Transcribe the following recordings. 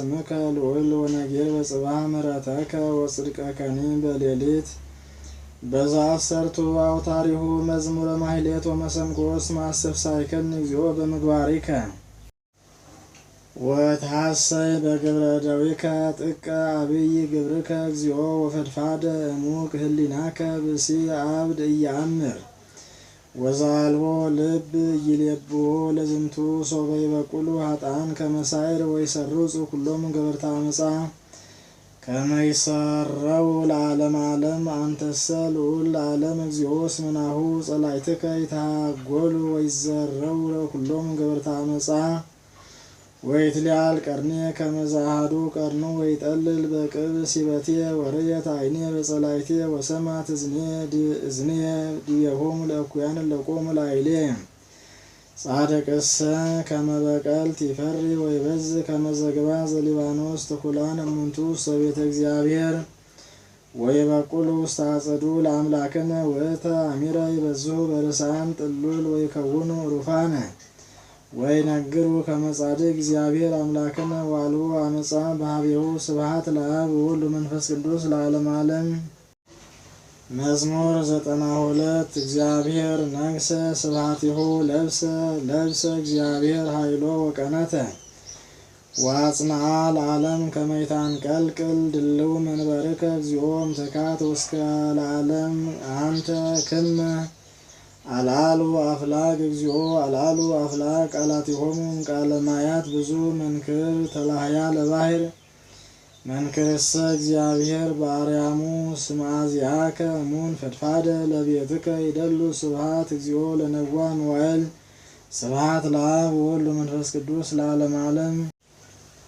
ስምከ ልዑል ወነጌር በጽባህ ምሕረተከ ወጽድቀከኒ በሌሊት በዛ አሰርቱ አውታሪሁ መዝሙረ ማሕሌት ወመሰንቆስ ማስተፍሳይከኒ እግዚኦ በምግባሪከ ወትሐሰይ በግብረ ደዊከ ጥቀ አብይ ግብርከ እግዚኦ ወፈድፋደ እሙቅ ህሊናከ ብሲ አብድ እያምር ወዛልቦ ልብ ይሌብዎ ለዝንቱ ሶበይ በቁሉ ሀጣን ከመሳይር ወይሰርጹ ኩሎም ገበርታ አመፃ ከመይሰረው ለዓለም ዓለም አንተሰ ልዑል ለዓለም እግዚኦ እስመናሁ ጸላይትከ ይታጎሉ ወይዘረው ለኩሎም ገበርታ አመፃ ወይትሊያል ቀርኔ ከመዛሃዱ ቀርኑ ወይጠልል በቅብ ሲበቴ ወርየት አይኔ በጸላይቴ ወሰማት እዝኔ ዲየሆሙ ለእኩያን ለቆሙ ላይሌ ጻድቅሰ ከመበቀል ቲፈሪ ወይበዝ ከመዘግባ ዘሊባኖስ ተኩላን እሙንቱ ሰቤተ እግዚአብሔር ወይበቁሉ ውስተ አጸዱ ለአምላክነ ወእተ አሚረ ይበዙ በርሳን ጥሉል ወይከውኑ ሩፋነ ወይነግሩ ከመጻድቅ እግዚአብሔር አምላክነ ዋልዎ አመፃ በሀቤሁ ስብሐት ለአብ ወወልድ ወመንፈስ ቅዱስ ለዓለመ ዓለም። መዝሙር 92 እግዚአብሔር ነግሰ ስብሐቲሁ ለብሰ እግዚአብሔር ኃይሎ ወቀነተ ወአጽንዓ ለዓለም ከመ ይታንቀልቅል ድልው መንበርከ እግዚኦ እምትካት እስከ ለዓለም አንተ ክመ አላሉ አፍላግ እግዚኦ አላሉ አፍላግ ቃላቲሆሙ ቃለ ማያት ብዙ መንክር ተላህያ ለባህር መንክርሰ እግዚአብሔር በአርያሙ ስማዚአከ እሙን ፈድፋደ ለቤትከ ይደሉ ስብሐት እግዚኦ ለነዋ መዋዕል ስብሐት ለአብ ወወልድ ወመንፈስ ቅዱስ ለዓለመ ዓለም።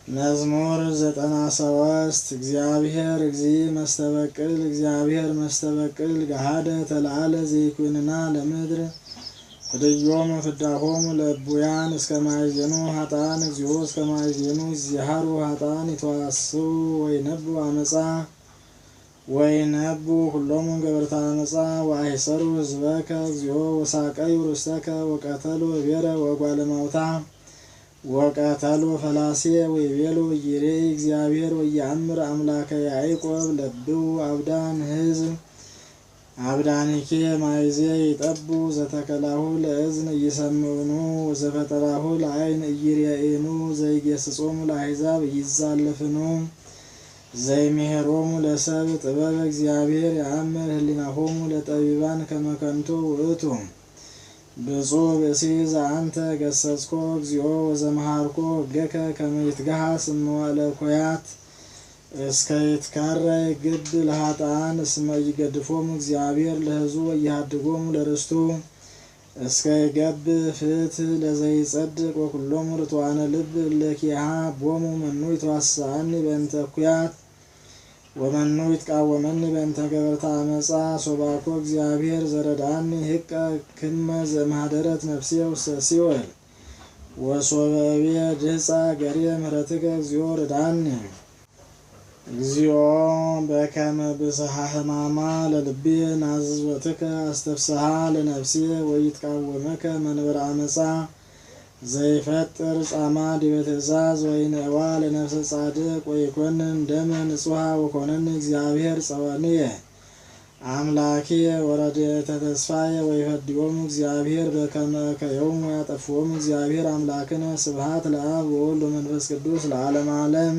መዝሙር 97 እግዚአብሔር እግዚእ መስተበቅል እግዚአብሔር መስተበቅል ገሃደ ተለዓለ ዘይኩንና ለምድር ፍድዮም ፍዳሆሙ ለእቡያን እስከ ማዕዜኑ ሀጣን እግዚኦ እስከ ማዕዜኑ ይዚሃሩ ሀጣን ይተዋስው ወይነቡ አመፃ ወይነቡ ሁሎሙ ገበርታ አመፃ ወአይሰሩ ህዝበከ እግዚኦ ወሳቀዩ ርስተከ ወቀተሉ ቤረ ወጓለማውታ ወቀተሉ ፈላሴ ወይቤሉ ይሬ እግዚአብሔር ወያምር አምላከ ያዕቆብ ለብው አብዳን ህዝብ አብዳኒኬ ማይዜ ይጠቡ ዘተከላሁ ለእዝን እይሰምዑኑ ወዘፈጠራሁ ለአይን እይሬኤኑ ዘይገስጾሙ ለአሕዛብ እይዛለፍኑ ዘይሜሄሮሙ ለሰብ ጥበብ እግዚአብሔር ያአምር ህሊናሆሙ ለጠቢባን ከመከንቱ ውእቱ ብፁዕ ብእሲ ዘአንተ ገሰጽኮ እግዚኦ ወዘመሃርኮ ሕገከ ከመ ይትገሃስ እምዋዕለ ኮያት እስከ ይትካረይ ግድ ለኃጥኣን እስመ ይገድፎሙ እግዚአብሔር ለሕዝቡ ወይሃድጎሙ ለርስቱ እስከ ይገብእ ፍትሕ ለዘይጸድቅ ወኩሎሙ ርቱዓነ ልብ እለኪሃ ቦሙ መኑ ይትዋስአኒ በእንተ ኩያት ወመኑ ይትቃወመኒ በእንተ ገበርታ አመፃ ሶባኮ እግዚአብሔር ዘረዳኒ ህቀ ክመ ዘማህደረት ነፍሴ ውስተ ሲኦል ወሶበቤ ድህፃ ገሪየ ምህረትከ እግዚኦ ርዳኒ እግዚኦ በከመ ብስሐ ሕማማ ለልቤ ናዝዞትከ አስተፍስሐ ለነፍሴ ወይትቃወመከ መንበረ አመፃ ዘይፈጥር ጻማ ዲበ ትእዛዝ ወይንእዋ ለነፍሰ ጻድቅ ወይኮንን ደመ ንጹሐ ወኮነኒ እግዚአብሔር ጸወንየ አምላኪየ ወረድኤተ ተስፋየ ወይፈድዮሙ እግዚአብሔር በከመ ከየውሙ ያጠፍዎሙ እግዚአብሔር አምላክነ ስብሐት ለአብ ወወልድ ወመንፈስ ቅዱስ ለዓለመ ዓለም።